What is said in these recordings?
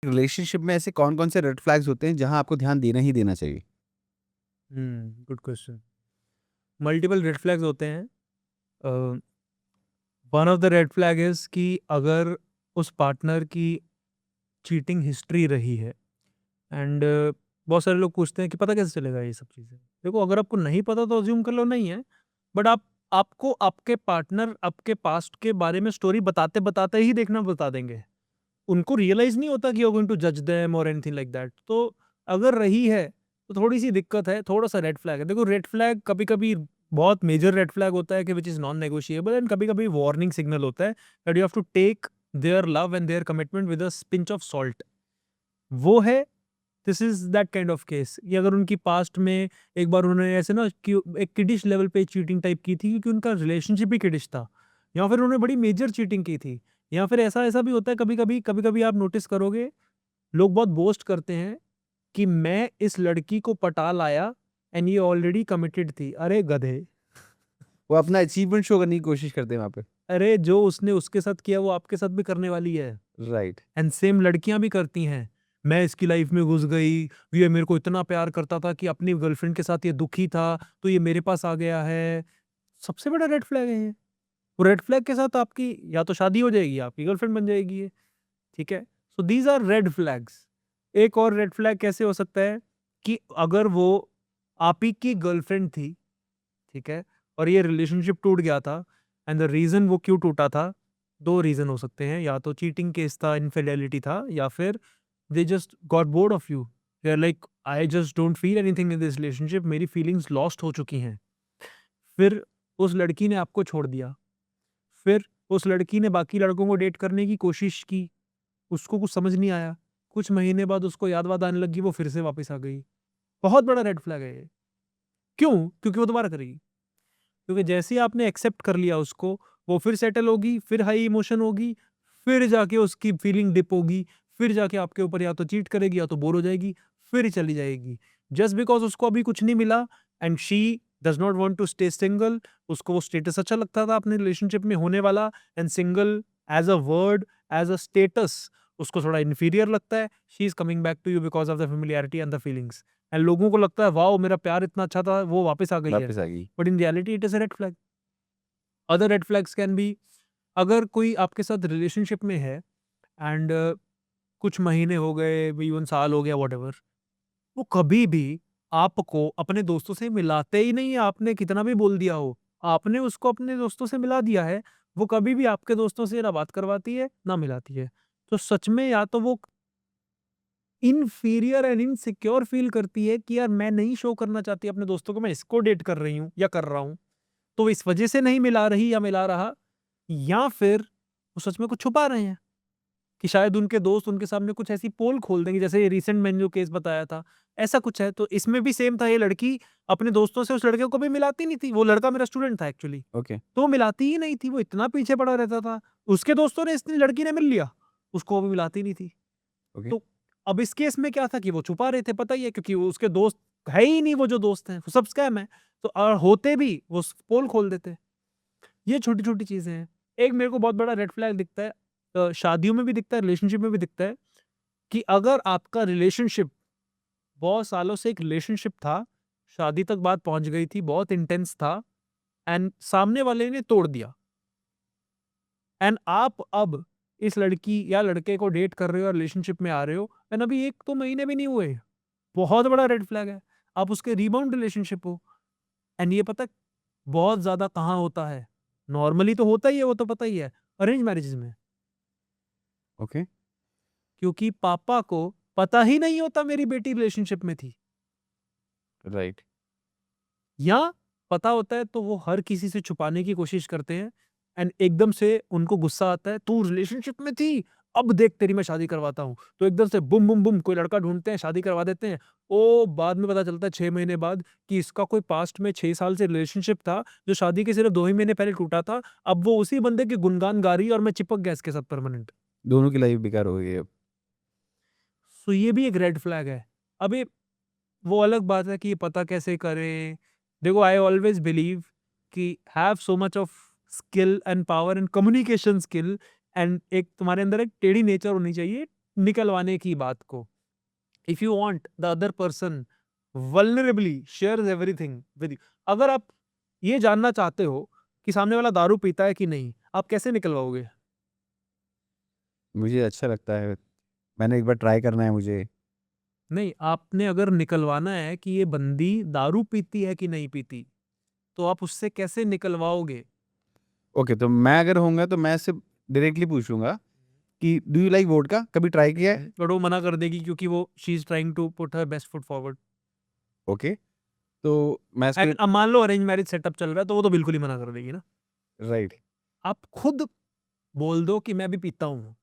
Relationship में ऐसे कौन-कौन से रेड फ्लैग्स होते हैं जहाँ आपको ध्यान देना ही देना चाहिए? Good question. Multiple red flags होते हैं। One of the red flag is कि अगर उस पार्टनर की चीटिंग हिस्ट्री रही है एंड बहुत सारे लोग पूछते हैं कि पता कैसे चलेगा ये सब चीज़ें? देखो, अगर आपको नहीं पता तो अज़्यूम कर लो नहीं है, बट आपको आपके पार्टनर आपके पास्ट के बारे में स्टोरी बताते-बताते ही देखना बता देंगे। उनको रियलाइज़ नहीं होता कि यू आर गोइंग टू जज देम और एनीथिंग लाइक दैट। तो अगर रही है, तो थोड़ी-सी दिक्कत है, थोड़ा-सा रेड फ्लैग है। देखो, रेड फ्लैग कभी-कभी बहुत मेजर रेड फ्लैग होता है कि which is non negotiable, and कभी-कभी वार्निंग सिग्नल होता है that you have to take their love and their commitment with a pinch of salt. वो है, this is that kind of case. ये अगर उनकी पास्ट में एक बार उन्होंने ऐसे ना कि एक किडिश लेवल पे चीटिंग टाइप की थी क्योंकि उनका रिलेशनशिप ही किडिश था, या फिर उन्होंने बड़ी मेजर चीटिंग की थी, या फिर ऐसा भी होता है कभी-कभी आप नोटिस करोगे, लोग बहुत बोस्ट करते हैं कि मैं इस लड़की को पटा लाया एंड ये ऑलरेडी कमिटेड थी। अरे गधे! वो अपना अचीवमेंट शो करने की कोशिश करते हैं वहाँ पे। अरे जो उसने उसके साथ किया वो आपके साथ भी करने वाली है। राइट। एंड सेम लड़कियां भी करती हैं। मैं इसकी लाइफ में घुस गई, ये मेरे को इतना प्यार करता था कि अपनी गर्लफ्रेंड के साथ ये दुखी था, तो ये मेरे पास आ गया है। सबसे बड़ा रेड फ्लैग है ये। वो रेड फ्लैग के साथ आपकी या तो शादी हो जाएगी, आपकी गर्लफ्रेंड बन जाएगी ये। ठीक है? So these are red flags. एक और रेड फ्लैग कैसे हो सकता है कि अगर वो आप ही की गर्लफ्रेंड थी, ठीक है? और ये रिलेशनशिप टूट गया था, एंड द रीज़न वो क्यों टूटा था, 2 रीज़न हो सकते हैं। या तो चीटिंग केस था, इनफिडेलिटी था, या फिर they just got bored of you. They are like, I just don't feel anything in this relationship, मेरी फीलिंग्स लॉस्ट हो चुकी हैं। फिर उस लड़की ने आपको छोड़ दिया। फिर उस लड़की ने बाकी लड़कों को डेट करने की कोशिश की, उसको कुछ समझ नहीं आया। कुछ महीने बाद उसको याद-वाद आने लगी, वो फिर से वापस आ गई। बहुत बड़ा रेड फ्लैग है ये। क्यों? क्योंकि वो दोबारा करेगी। क्योंकि जैसे ही आपने एक्सेप्ट कर लिया उसको, वो फिर सेटल होगी, फिर हाई इमोशन होगी, फिर जाके उसकी फीलिंग डिप होगी, फिर जाके आपके ऊपर या तो चीट करेगी या तो बोर हो जाएगी, फिर चली जाएगी। जस्ट बिकॉज़ उसको अभी कुछ नहीं मिला and she does not want to stay single, उसको वो स्टेटस अच्छा लगता था अपने रिलेशनशिप में होने वाला, and single as a word, as a status उसको थोड़ा इन्फीरियर लगता है। She is coming back to you because of the familiarity and the feelings, and लोगों को लगता है वाओ! मेरा प्यार इतना अच्छा था, वो वापस आ गई है। वापस आ गई। But in reality it is a red flag. Other red flags can be, अगर कोई आपके साथ रिलेशनशिप में है एंड कुछ महीने हो गए, इवन साल हो गया, व्हाटएवर, वो कभी भी आपको अपने दोस्तों से मिलाते ही नहीं है, आपने कितना भी बोल दिया हो। आपने उसको अपने दोस्तों से मिला दिया है, वो कभी भी आपके दोस्तों से ना बात करवाती है, ना मिलाती है। तो सच में या तो वो इन्फीरियर एंड इनसिक्योर फील करती है कि यार मैं नहीं शो करना चाहती अपने दोस्तों को मैं इसको डेट कर रही हूँ या कर रहा हूँ, तो इस वजह से नहीं मिला रही या मिला रहा, या फिर वो सच में कुछ छुपा रहे हैं कि शायद उनके दोस्त उनके सामने कुछ ऐसी पोल खोल देंगे, जैसे ये रिसेंट मैंने जो केस बताया था, ऐसा कुछ है। तो इसमें भी सेम था, ये लड़की अपने दोस्तों से उस लड़के को कभी मिलाती नहीं थी। वो लड़का मेरा स्टूडेंट था एक्चुअली, ओके, तो वो मिलाती ही नहीं थी, वो इतना पीछे पड़ा रहता था। उसके दोस्तों ने, इतनी लड़की ने मिल लिया, उसको वो भी मिलाती नहीं थी। ओके। तो अब इस केस में क्या था कि वो छुपा रहे थे, पता ही है, क्योंकि वो उसके दोस्त है ही नहीं, वो जो दोस्त हैं, वो सब स्कैम है। तो होते भी वो पोल खोल देते। ये छोटी-छोटी चीज़ें हैं। एक मेरे को बहुत बड़ा रेड फ्लैग दिखता है, शादियों में भी दिखता है, रिलेशनशिप में भी दिखता है, कि अगर आपका रिलेशनशिप बहुत सालों से एक रिलेशनशिप था, शादी तक बात पहुँच गई थी, बहुत इंटेंस था, एंड सामने वाले ने तोड़ दिया, एंड आप अब इस लड़की या लड़के को डेट कर रहे हो, रिलेशनशिप में आ रहे हो, एंड अभी 1-2 महीने भी नहीं हुए, बहुत बड़ा रेड फ्लैग है। आप उसके रिबाउंड रिलेशनशिप हो, एंड ये पता है बहुत ज़्यादा कहाँ होता है? नॉर्मली तो होता ही है, वो तो पता ही है, अरेंज मैरेजेज़ में। ओके। क्योंकि पापा को पता ही नहीं होता मेरी बेटी रिलेशनशिप में थी, राइट। या पता होता है तो वो हर किसी से छुपाने की कोशिश करते हैं, एंड एकदम से उनको गुस्सा आता है, तू रिलेशनशिप में थी, अब देख तेरी मैं शादी करवाता हूँ। तो एकदम से बुम बुम बुम कोई लड़का ढूंढते हैं, शादी करवा देते हैं। ओ बाद में पता चलता है 6 महीने बाद कि इसका कोई पास्ट में 6 साल से रिलेशनशिप था, जो शादी के सिर्फ 2 ही महीने पहले टूटा था। अब वो उसी बंदे के गुणगान गा रही है और मैं चिपक गया इसके साथ परमानेंट। दोनों की लाइफ बेकार हो गई अब। सो ये भी एक रेड फ्लैग है। अभी वो अलग बात है कि ये पता कैसे करें। देखो, आई ऑलवेज़ बिलीव कि have so much of skill and power and communication skill, and एक तुम्हारे अंदर एक टेढ़ी नेचर होनी चाहिए। निकलवाने की बात को, if you want the other person vulnerably shares everything with you, अगर आप ये जानना चाहते हो कि सामने वाला दारू पीता है कि नहीं, आप कैसे निकलवाओगे? मुझे अच्छा लगता है, मैंने एक बार ट्राई करना है मुझे। नहीं, आपने अगर निकलवाना है कि ये बंदी दारू पीती है कि नहीं पीती, तो आप उससे कैसे निकलवाओगे? ओके, तो मैं अगर होऊँगा तो मैं इससे डायरेक्टली पूछूँगा कि डू यू लाइक वोडका? कभी ट्राई किया है? बट वो मना कर देगी क्योंकि वो she is trying to put her best foot forward. Okay, तो मैं इसको एंड अब मान लो अरेंज मैरिज सेटअप चल रहा है, तो वो तो बिल्कुल ही मना कर देगी ना। राइट, आप खुद बोल दो कि मैं भी पीता हूँ,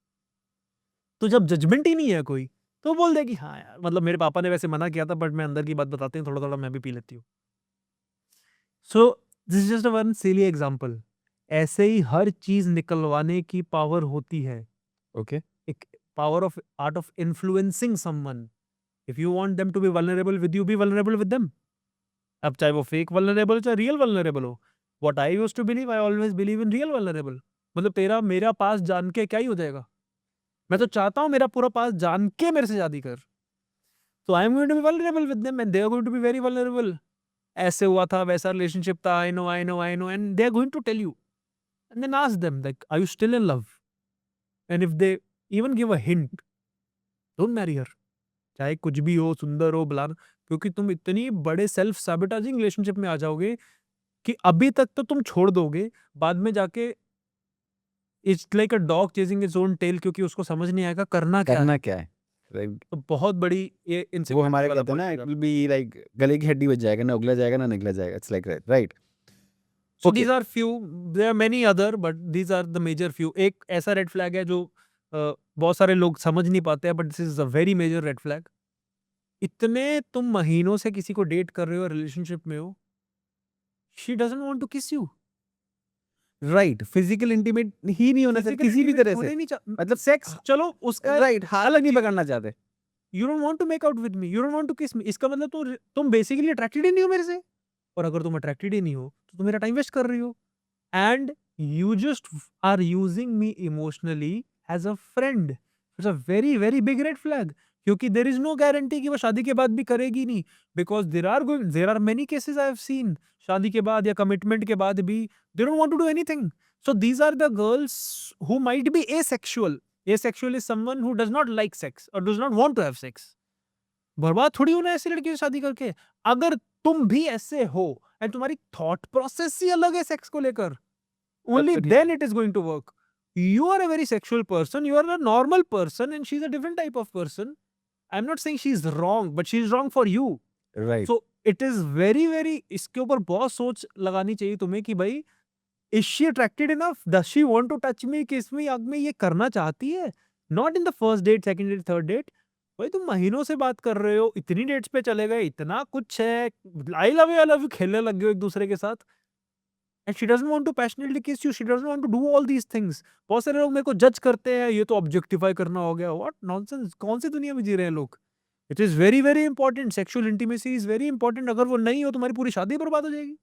तो जब जजमेंट ही नहीं है कोई, तो बोल दे कि हाँ यार, मतलब मेरे पापा ने वैसे मना किया था, बट मैं अंदर की बात बताते हैं, थोड़ा थोड़ा मैं भी पी लेती हूँ। So this is just one silly example. ऐसे ही हर चीज निकलवाने की पावर होती है, ओके, एक power of art of influencing someone. If you want them to be vulnerable with you, be vulnerable with them. अब चाहे वो फेक वल्नरेबल चाहे रियल वल्नरेबल हो, what I used to believe, I always believe in real vulnerable. मतलब तेरा मेरा पास जान के क्या ही हो जाएगा? मैं तो चाहता हूँ मेरा पूरा पास जान के मेरे से शादी कर। तो I am going to be vulnerable with them and they are going to be very vulnerable. ऐसे हुआ था, वैसा रिलेशनशिप था, I know I know I know, and they are going to tell you. And then ask them like, are you still in love? And if they even give a hint, don't marry her. चाहे कुछ भी हो, सुंदर हो, बलान, क्योंकि तुम इतनी बड़े सेल्फ सैबोटाजिंग रिलेशनशिप में आ जाओगे कि अभी तक तो तुम छोड़ दोगे, बाद में जाके it's like a dog chasing its own tail, क्योंकि उसको समझ नहीं आएगा करना क्या करना है। क्या है? राइट, तो बहुत बड़ी ये वो इनसिक्योरिटी हमारे वाला कहते हैं पॉइंट ना, है इट आपका। विल बी लाइक गले की हड्डी बच जाएगा, ना उगला जाएगा ना निकला जाएगा, it's like that, right? So okay, these are few, there are many other, but these are the major few. एक ऐसा रेड फ्लैग है जो बहुत सारे लोग समझ नहीं पाते हैं, but this is a very major red flag. इतने तुम महीनों से किसी को डेट कर रहे हो, रिलेशनशिप में हो, शी डजंट वांट टू किस यू। राइट, फिजिकल इंटीमेट ही नहीं होना चाहिए फिजिकल किसी भी इंटीमेट तरह से, होने नहीं चाह, मतलब सेक्स चलो उसका राइट, हाथ अलग नहीं चीज। पकड़ना चाहते। You don't want to make out with me, you don't want to kiss me, इसका मतलब तुम बेसिकली अट्रैक्टेड ही नहीं हो मेरे से। और अगर तुम अट्रैक्टेड ही नहीं हो, तो तुम मेरा टाइम वेस्ट कर रही हो। And you just are using me emotionally as a friend. It's a very very big red flag, क्योंकि देर इज नो गारंटी कि वो शादी के बाद भी करेगी नहीं। Because there are many cases I have seen, शादी के बाद या कमिटमेंट के बाद भी they don't want to do anything. So these are the girls who might be asexual. Asexual is someone who does not like sex or does not want to have sex. बर्बाद थोड़ी होना है ऐसी लड़की से शादी करके। अगर तुम भी ऐसे हो एंड तुम्हारी थॉट प्रोसेस ही अलग है सेक्स को लेकर, तब only तो ठीक है। then it is going to work. You are a very sexual person, you are a normal person, and she's a different type of person. I'm not saying she's wrong, but she's wrong for you. Right, So it is very very, इसके ऊपर बहुत सोच लगानी चाहिए तुम्हें कि भाई, is she attracted enough, does she want to touch me, kiss me, hug me, ये करना चाहती है। Not in the first date, second date, third date. भाई तुम महीनों से बात कर रहे हो, इतनी डेट्स पे चले गए, इतना कुछ है, आई लव यू खेलने लग गए हो एक दूसरे के साथ, and she doesn't want to passionately kiss you, she doesn't want to do all these things. बहुत सारे लोग मेरे को जज करते हैं, ये तो ऑब्जेक्टिफाई करना हो गया, व्हाट नॉनसेंस, कौन सी दुनिया में जी रहे हैं लोग। It is very very important, sexual intimacy is very important. अगर वो नहीं हो, तुम्हारी पूरी शादी बर्बाद हो जाएगी।